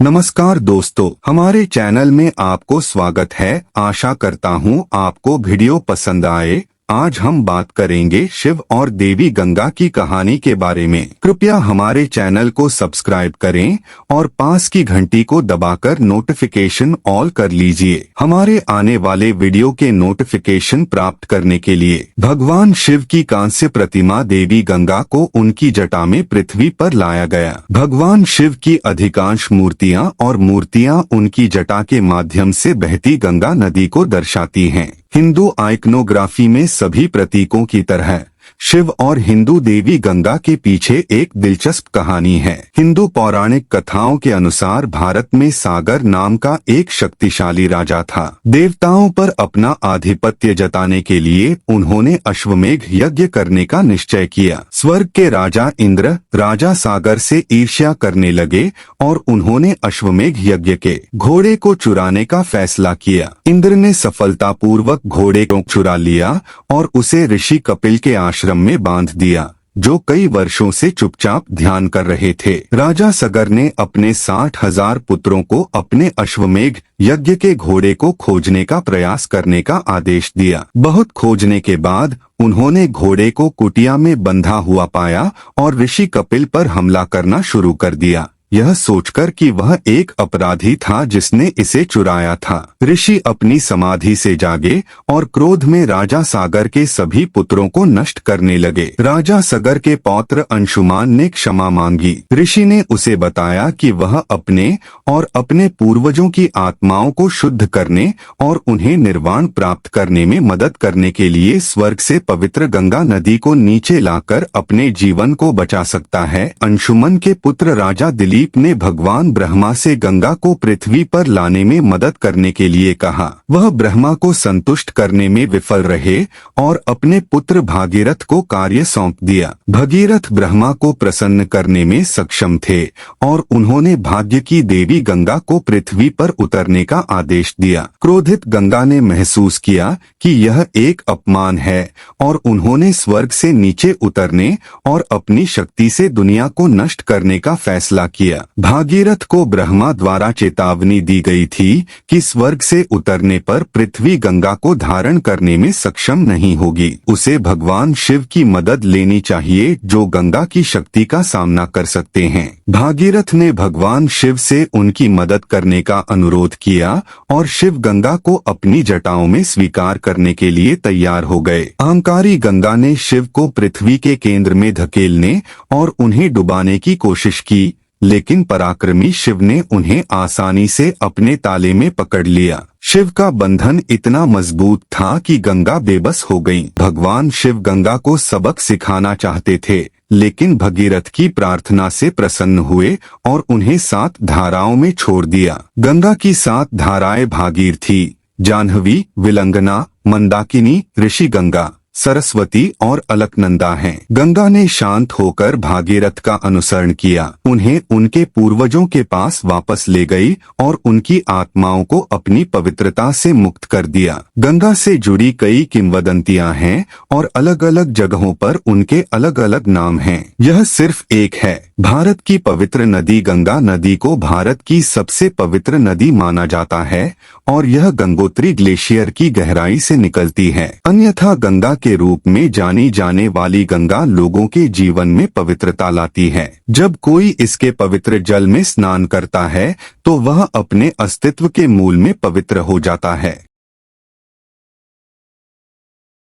नमस्कार दोस्तों, हमारे चैनल में आपको स्वागत है। आशा करता हूँ आपको वीडियो पसंद आए। आज हम बात करेंगे शिव और देवी गंगा की कहानी के बारे में। कृपया हमारे चैनल को सब्सक्राइब करें और पास की घंटी को दबाकर नोटिफिकेशन ऑल कर लीजिए। हमारे आने वाले वीडियो के नोटिफिकेशन प्राप्त करने के लिए भगवान शिव की कांस्य प्रतिमा देवी गंगा को उनकी जटा में पृथ्वी पर लाया गया। भगवान शिव की अधिकांश मूर्तियां उनकी जटा के माध्यम से बहती गंगा नदी को दर्शाती हैं। हिंदू आइकनोग्राफी में सभी प्रतीकों की तरह शिव और हिंदू देवी गंगा के पीछे एक दिलचस्प कहानी है। हिंदू पौराणिक कथाओं के अनुसार भारत में सागर नाम का एक शक्तिशाली राजा था। देवताओं पर अपना आधिपत्य जताने के लिए उन्होंने अश्वमेघ यज्ञ करने का निश्चय किया। स्वर्ग के राजा इंद्र राजा सागर से ईर्ष्या करने लगे और उन्होंने अश्वमेघ यज्ञ के घोड़े को चुराने का फैसला किया। इंद्र ने सफलतापूर्वक घोड़े को चुरा लिया और उसे ऋषि कपिल के आश्रम में बांध दिया, जो कई वर्षों से चुपचाप ध्यान कर रहे थे। राजा सगर ने अपने 60,000 पुत्रों को अपने अश्वमेघ यज्ञ के घोड़े को खोजने का प्रयास करने का आदेश दिया। बहुत खोजने के बाद उन्होंने घोड़े को कुटिया में बंधा हुआ पाया और ऋषि कपिल पर हमला करना शुरू कर दिया, यह सोचकर कि वह एक अपराधी था जिसने इसे चुराया था। ऋषि अपनी समाधि से जागे और क्रोध में राजा सागर के सभी पुत्रों को नष्ट करने लगे। राजा सागर के पौत्र अंशुमान ने क्षमा मांगी। ऋषि ने उसे बताया कि वह अपने और अपने पूर्वजों की आत्माओं को शुद्ध करने और उन्हें निर्वाण प्राप्त करने में मदद करने के लिए स्वर्ग से पवित्र गंगा नदी को नीचे लाकर अपने जीवन को बचा सकता है। अंशुमन के पुत्र राजा दिलीप ने भगवान ब्रह्मा से गंगा को पृथ्वी पर लाने में मदद करने के लिए कहा। वह ब्रह्मा को संतुष्ट करने में विफल रहे और अपने पुत्र भागीरथ को कार्य सौंप दिया। भगीरथ ब्रह्मा को प्रसन्न करने में सक्षम थे और उन्होंने भाग्य की देवी गंगा को पृथ्वी पर उतरने का आदेश दिया। क्रोधित गंगा ने महसूस किया कि यह एक अपमान है और उन्होंने स्वर्ग से नीचे उतरने और अपनी शक्ति से दुनिया को नष्ट करने का फैसला किया। भागीरथ को ब्रह्मा द्वारा चेतावनी दी गई थी कि स्वर्ग से उतरने पर पृथ्वी गंगा को धारण करने में सक्षम नहीं होगी। उसे भगवान शिव की मदद लेनी चाहिए जो गंगा की शक्ति का सामना कर सकते हैं। भागीरथ ने भगवान शिव से उनकी मदद करने का अनुरोध किया और शिव गंगा को अपनी जटाओं में स्वीकार करने के लिए तैयार हो गए। अहंकारी गंगा ने शिव को पृथ्वी के केंद्र में धकेलने और उन्हें डुबाने की कोशिश की, लेकिन पराक्रमी शिव ने उन्हें आसानी से अपने ताले में पकड़ लिया। शिव का बंधन इतना मजबूत था कि गंगा बेबस हो गई। भगवान शिव गंगा को सबक सिखाना चाहते थे, लेकिन भगीरथ की प्रार्थना से प्रसन्न हुए और उन्हें 7 धाराओं में छोड़ दिया। गंगा की 7 धाराएं भागीरथी, जाह्नवी, विलंगना, मंदाकिनी, ऋषि गंगा, सरस्वती और अलकनंदा हैं। गंगा ने शांत होकर भागीरथ का अनुसरण किया, उन्हें उनके पूर्वजों के पास वापस ले गई और उनकी आत्माओं को अपनी पवित्रता से मुक्त कर दिया। गंगा से जुड़ी कई किंवदंतियां हैं और अलग अलग जगहों पर उनके अलग अलग नाम हैं। यह सिर्फ एक है। भारत की पवित्र नदी गंगा नदी को भारत की सबसे पवित्र नदी माना जाता है और यह गंगोत्री ग्लेशियर की गहराई से निकलती है। अन्यथा गंगा के रूप में जानी जाने वाली गंगा लोगों के जीवन में पवित्रता लाती है। जब कोई इसके पवित्र जल में स्नान करता है तो वह अपने अस्तित्व के मूल में पवित्र हो जाता है।